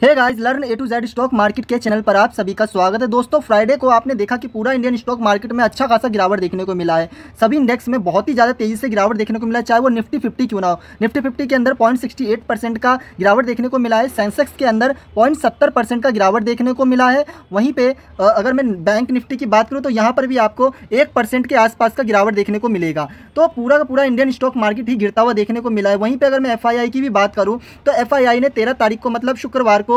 Hey guys, learn A to Z stock market के channel पर आप सभी का स्वागत है। दोस्तों, फ्राइडे को आपने देखा कि पूरा इंडियन स्टॉक मार्केट में अच्छा खासा गिरावट देखने को मिला है। सभी इंडेक्स में बहुत ही ज़्यादा तेज़ी से गिरावट देखने को मिला है, चाहे वो निफ्टी 50 क्यों ना हो। निफ्टी 50 के अंदर 0.68% का गिरावट देखने को मिला है। सेंसेक्स के अंदर 0.70% का गिरावट देखने को मिला है। वहीं पर अगर मैं बैंक निफ्टी की बात करूँ तो यहाँ पर भी आपको 1% के आसपास का गिरावट देखने को मिलेगा। तो पूरा का पूरा इंडियन स्टॉक मार्केट ही गिरता हुआ देखने को मिला है। वहीं पर अगर मैं FII की भी बात करूँ तो FII ने 13 तारीख को मतलब शुक्रवार को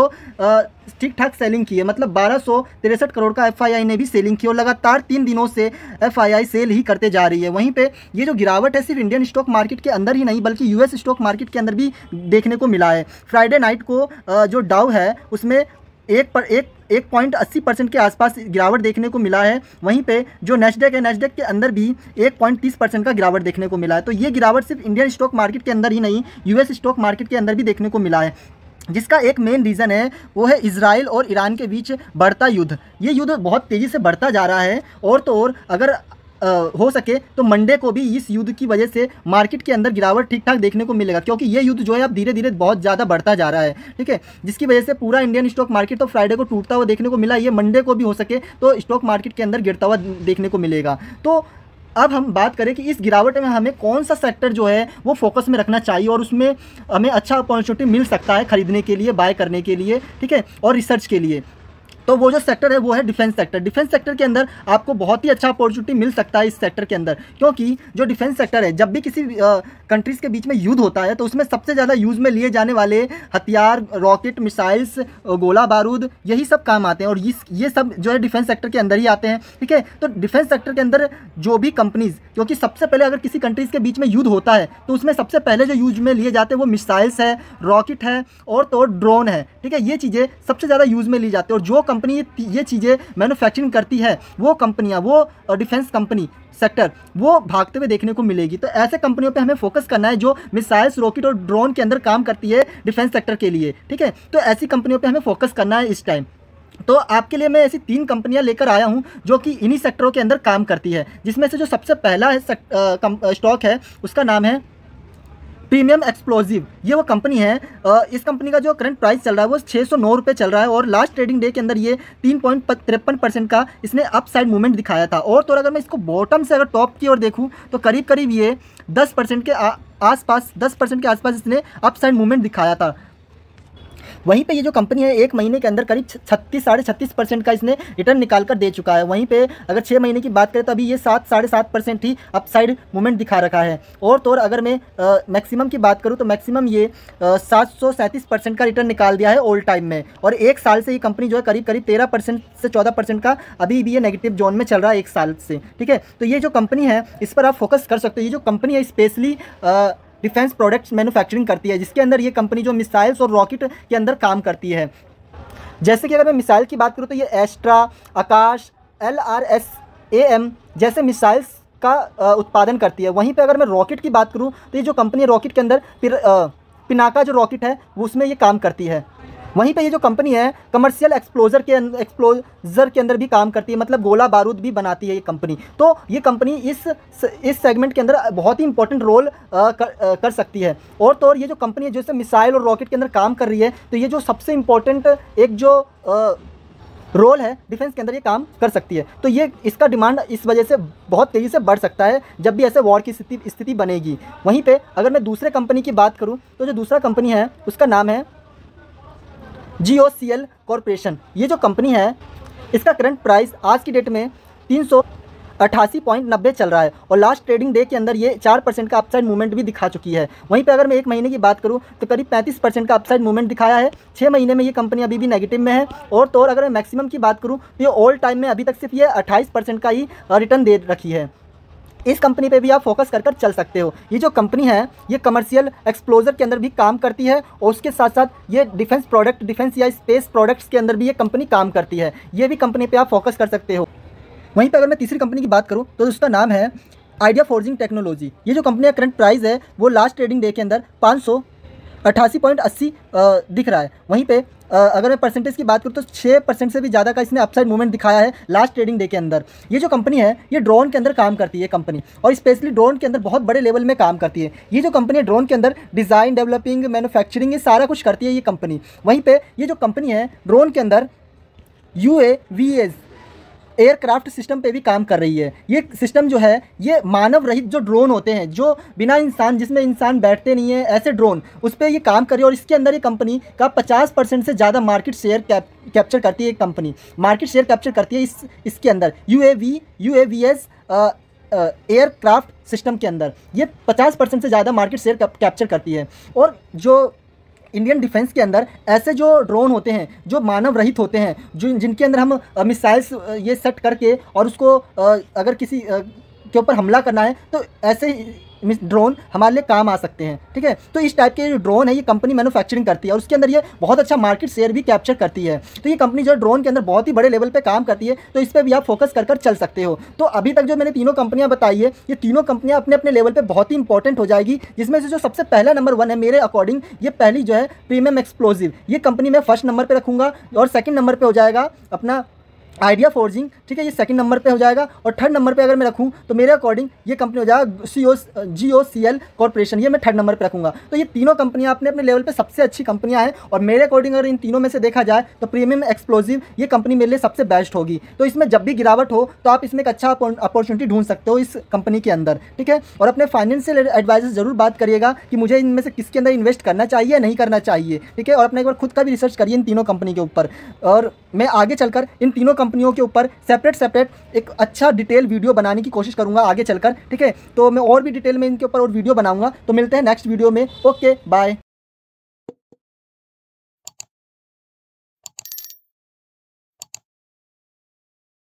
ठीक ठाक सेलिंग की है। मतलब 1263 करोड़ का FII ने भी सेलिंग की और लगातार 3 दिनों से FII सेल ही करते जा रही है। वहीं पे ये जो गिरावट है सिर्फ इंडियन स्टॉक मार्केट के अंदर ही नहीं बल्कि US स्टॉक मार्केट के अंदर भी देखने को मिला है। फ्राइडे नाइट को जो डाउ है उसमें 1.80% के आसपास गिरावट देखने को मिला है। वहीं पे जो नेस्डेक है, नेस्डेक के अंदर भी 1.30% का गिरावट देखने को मिला है। तो ये गिरावट सिर्फ इंडियन स्टॉक मार्केट के अंदर ही नहीं, US स्टॉक मार्केट के अंदर भी देखने को मिला है। जिसका एक मेन रीज़न है वो है इजराइल और ईरान के बीच बढ़ता युद्ध। ये युद्ध बहुत तेज़ी से बढ़ता जा रहा है और तो और अगर हो सके तो मंडे को भी इस युद्ध की वजह से मार्केट के अंदर गिरावट ठीक ठाक देखने को मिलेगा, क्योंकि ये युद्ध जो है अब धीरे धीरे बहुत ज़्यादा बढ़ता जा रहा है। ठीक है, जिसकी वजह से पूरा इंडियन स्टॉक मार्केट तो फ्राइडे को टूटता हुआ देखने को मिला, ये मंडे को भी हो सके तो स्टॉक मार्केट के अंदर गिरता हुआ देखने को मिलेगा। तो अब हम बात करें कि इस गिरावट में हमें कौन सा सेक्टर जो है वो फोकस में रखना चाहिए और उसमें हमें अच्छा अपॉर्चुनिटी मिल सकता है खरीदने के लिए, बाय करने के लिए, ठीक है, और रिसर्च के लिए। तो वो जो सेक्टर है वो है डिफेंस सेक्टर। डिफेंस सेक्टर के अंदर आपको बहुत ही अच्छा अपॉर्चुनिटी मिल सकता है इस सेक्टर के अंदर, क्योंकि जो डिफेंस सेक्टर है, जब भी किसी कंट्रीज़ के बीच में युद्ध होता है तो उसमें सबसे ज़्यादा यूज़ में लिए जाने वाले हथियार, रॉकेट, मिसाइल्स, गोला बारूद, यही सब काम आते हैं और ये सब जो है डिफेंस सेक्टर के अंदर ही आते हैं। ठीक है, तो डिफेंस सेक्टर के अंदर जो भी कंपनीज़, क्योंकि सबसे पहले अगर किसी कंट्रीज़ के बीच में युद्ध होता है तो उसमें सबसे पहले जो यूज में लिए जाते हैं वो मिसाइल्स है, रॉकेट है और तो ड्रोन है। ठीक है, ये चीज़ें सबसे ज़्यादा यूज़ में ली जाती है और जो कंपनी ये चीज़ें मैन्युफैक्चरिंग करती है वो कंपनियां, वो डिफेंस कंपनी सेक्टर वो भागते हुए देखने को मिलेगी। तो ऐसे कंपनियों पे हमें फोकस करना है जो मिसाइल्स, रॉकेट और ड्रोन के अंदर काम करती है डिफेंस सेक्टर के लिए। ठीक है, तो ऐसी कंपनियों पे हमें फोकस करना है इस टाइम। तो आपके लिए मैं ऐसी 3 कंपनियां लेकर आया हूं जो कि इन्हीं सेक्टरों के अंदर काम करती है, जिसमें से जो सबसे पहला है स्टॉक है उसका नाम है प्रीमियम एक्सप्लोजिव। ये वो कंपनी है। इस कंपनी का जो करंट प्राइस चल रहा है वो 609 रुपये चल रहा है और लास्ट ट्रेडिंग डे के अंदर ये 3.53% का इसने अपसाइड मूवमेंट दिखाया था। और तो अगर मैं इसको बॉटम से अगर टॉप की ओर देखूं तो करीब करीब ये 10% के आसपास इसने अपसाइड मूवमेंट दिखाया था। वहीं पे ये जो कंपनी है 1 महीने के अंदर करीब 36-36% का इसने रिटर्न निकाल कर दे चुका है। वहीं पे अगर 6 महीने की बात करें तो अभी ये 7-7.5% ही अपसाइड मूवमेंट दिखा रखा है। और तो और अगर मैं मैक्सिमम की बात करूं तो मैक्सिमम ये 737% का रिटर्न निकाल दिया है ऑल टाइम में। और 1 साल से ये कंपनी जो है करीब 13% से 14% का अभी भी ये नेगेटिव जोन में चल रहा है 1 साल से। ठीक है, तो ये जो कंपनी है इस पर आप फोकस कर सकते हो। ये जो कंपनी है स्पेशली डिफेंस प्रोडक्ट्स मैन्युफैक्चरिंग करती है, जिसके अंदर ये कंपनी जो मिसाइल्स और रॉकेट के अंदर काम करती है। जैसे कि अगर मैं मिसाइल की बात करूँ तो ये एस्ट्रा, आकाश, LRSAM जैसे मिसाइल्स का उत्पादन करती है। वहीं पे अगर मैं रॉकेट की बात करूँ तो ये जो कंपनी है रॉकेट के अंदर पिनाका जो रॉकेट है वो उसमें ये काम करती है। वहीं पे ये जो कंपनी है कमर्शियल एक्सप्लोजर के अंदर भी काम करती है, मतलब गोला बारूद भी बनाती है ये कंपनी। तो ये कंपनी इस सेगमेंट के अंदर बहुत ही इंपॉर्टेंट रोल कर सकती है। और तो और ये जो कंपनी है जैसे मिसाइल और रॉकेट के अंदर काम कर रही है, तो ये जो सबसे इम्पोर्टेंट एक जो रोल है डिफेंस के अंदर ये काम कर सकती है। तो ये इसका डिमांड इस वजह से बहुत तेज़ी से बढ़ सकता है जब भी ऐसे वॉर की स्थिति बनेगी। वहीं पर अगर मैं दूसरे कंपनी की बात करूँ तो जो दूसरा कंपनी है उसका नाम है GOCL कॉरपोरेशन। ये जो कंपनी है इसका करंट प्राइस आज की डेट में 388.90 चल रहा है और लास्ट ट्रेडिंग डे के अंदर ये 4% का अपसाइड मूवमेंट भी दिखा चुकी है। वहीं पे अगर मैं 1 महीने की बात करूं तो करीब 35% का अपसाइड मूवमेंट दिखाया है। 6 महीने में ये कंपनी अभी भी नेगेटिव में है। और तो और अगर मैं मैक्सिमम की बात करूँ तो ये ऑल टाइम में अभी तक सिर्फ ये 28% का ही रिटर्न दे रखी है। इस कंपनी पे भी आप फोकस कर चल सकते हो। ये जो कंपनी है ये कमर्शियल एक्सप्लोजर के अंदर भी काम करती है और उसके साथ साथ ये डिफेंस या स्पेस प्रोडक्ट्स के अंदर भी ये कंपनी काम करती है। ये भी कंपनी पे आप फोकस कर सकते हो। वहीं पे अगर मैं तीसरी कंपनी की बात करूँ तो उसका नाम है आइडिया फोर्जिंग टेक्नोलॉजी। ये जो कंपनी का करंट प्राइस है वो लास्ट ट्रेडिंग डे के अंदर 88.80 दिख रहा है। वहीं पे अगर मैं परसेंटेज की बात करूँ तो 6% से भी ज़्यादा का इसने अपसाइड मूवमेंट दिखाया है लास्ट ट्रेडिंग डे के अंदर। ये जो कंपनी है ये ड्रोन के अंदर काम करती है कंपनी, और स्पेशली ड्रोन के अंदर बहुत बड़े लेवल में काम करती है। ये जो कंपनी है ड्रोन के अंदर डिज़ाइन, डेवलपिंग, मैन्युफैक्चरिंग, ये सारा कुछ करती है ये कंपनी। वहीं पर ये जो कंपनी है ड्रोन के अंदर UAVs एयरक्राफ्ट सिस्टम पे भी काम कर रही है। ये सिस्टम जो है ये मानव रहित जो ड्रोन होते हैं, जो बिना इंसान, जिसमें इंसान बैठते नहीं है, ऐसे ड्रोन, उस पर ये काम कर रही है। और इसके अंदर ये कंपनी का 50% से ज़्यादा मार्केट शेयर कैप्चर करती है। कंपनी मार्केट शेयर कैप्चर करती है इसके अंदर UAVs एयरक्राफ्ट सिस्टम के अंदर ये 50% से ज़्यादा मार्केट शेयर कैप्चर करती है। और जो इंडियन डिफेंस के अंदर ऐसे जो ड्रोन होते हैं जो मानव रहित होते हैं, जो जिनके अंदर हम मिसाइल्स ये सेट करके और उसको अगर किसी के ऊपर हमला करना है तो ऐसे ड्रोन हमारे लिए काम आ सकते हैं। ठीक है, तो इस टाइप के जो ड्रोन है ये कंपनी मैन्युफैक्चरिंग करती है और उसके अंदर ये बहुत अच्छा मार्केट शेयर भी कैप्चर करती है। तो ये कंपनी जो ड्रोन के अंदर बहुत ही बड़े लेवल पे काम करती है, तो इस पर भी आप फोकस कर कर चल सकते हो। तो अभी तक जो मैंने तीनों कंपनियां बताई है, ये तीनों कंपनियां अपने अपने लेवल पे बहुत ही इंपॉर्टेंट हो जाएगी। जिसमें से जो सबसे पहला नंबर 1 है मेरे अकॉर्डिंग, ये पहली जो है प्रीमियम एक्सप्लोजिव, ये कंपनी मैं फर्स्ट नंबर पर रखूँगा। और सेकेंड नंबर पर हो जाएगा अपना आइडिया फोर्जिंग। ठीक है, ये सेकंड नंबर पे हो जाएगा। और थर्ड नंबर पे अगर मैं रखूँ तो मेरे अकॉर्डिंग ये कंपनी हो जाएगा GOCL कॉर्पोरेशन, ये मैं थर्ड नंबर पे रखूँगा। तो ये तीनों कंपनियाँ अपने अपने लेवल पे सबसे अच्छी कंपनियाँ हैं। और मेरे अकॉर्डिंग अगर इन तीनों में से देखा जाए तो प्रीमियम एक्सप्लोजिव ये कंपनी मेरे लिए सबसे बेस्ट होगी। तो इसमें जब भी गिरावट हो तो आप इसमें एक अच्छा अपॉर्चुनिटी ढूंढ सकते हो इस कंपनी के अंदर। ठीक है, और अपने फाइनेंशियल एडवाइजर जरूर बात करिएगा कि मुझे इनमें से किसके अंदर इन्वेस्ट करना चाहिए या नहीं करना चाहिए। ठीक है, और अपने एक बार खुद का भी रिसर्च करिए इन तीनों कंपनी के ऊपर। और मैं आगे चलकर इन तीनों कंपनियों के ऊपर सेपरेट एक अच्छा डिटेल वीडियो बनाने की कोशिश करूंगा आगे चलकर। ठीक है, तो मैं और भी डिटेल में इनके ऊपर और वीडियो बनाऊंगा। तो मिलते हैं नेक्स्ट वीडियो में। Okay, bye.